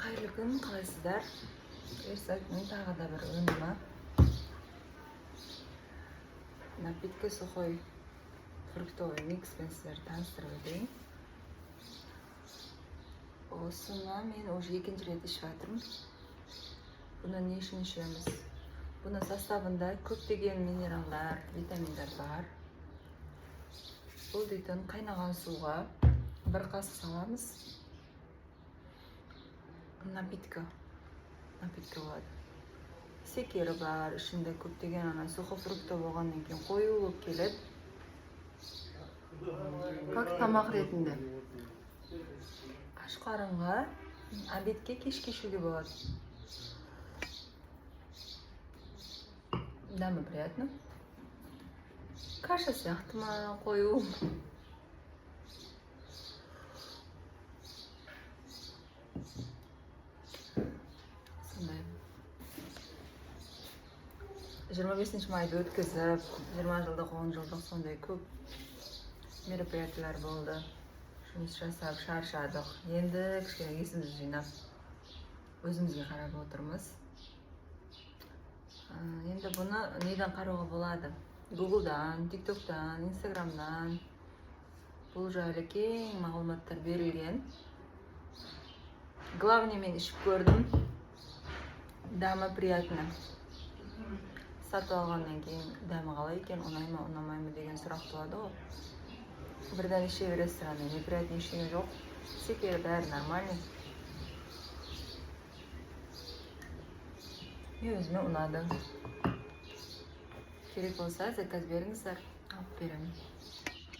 Қайырлы күн, қалайсыздар? Ерсайдың тағы да бір өнімі. Напитка сухой фруктовый микспен сіздерді таныстырып өтейін. Осыны мен уже екінші рет ішіп жатырмын. Бұны не үшін ішеміз? Бұның составында көптеген минералдар, витаминдар бар. Бұл дейтін қайнаған суға бір қасық саламыз. Напитка болады. Секері бар, ішінде көптеген сухофрукты болғаннан кейін қою болып келеді. Как тамақ ретінде. Аш қарынға, обедке, кешке ішуге болады. Дәмі приятно. Каша сияқты ма, қою. Сондай. 25 майды өткізіп, 20 жылдық, 10 жылдық сондай көп мероприятиялар болды. Жұмыс жасап, шаршадық. Енді кішкене есімізді жинап, өзімізге қарап отырмыз. Енді бұны неден қарауға болады? Google'дан, TikTok'дан, Instagram'дан. Бұл жайлы кең мағлұматтар берілген. Главное, мен ішіп көрдім. Дәмі приятно. Сатып алғаннан кейін дәмі қалай екен, ұнай ма, ұнамай ма деген сұрақ туады ғой. Бірден іше бересіз, неприятный ештеңе жоқ. Секері бәрі нормальный. Мен өзіме ұнады. Керек болса, заказ беріңіздер, алып беремін.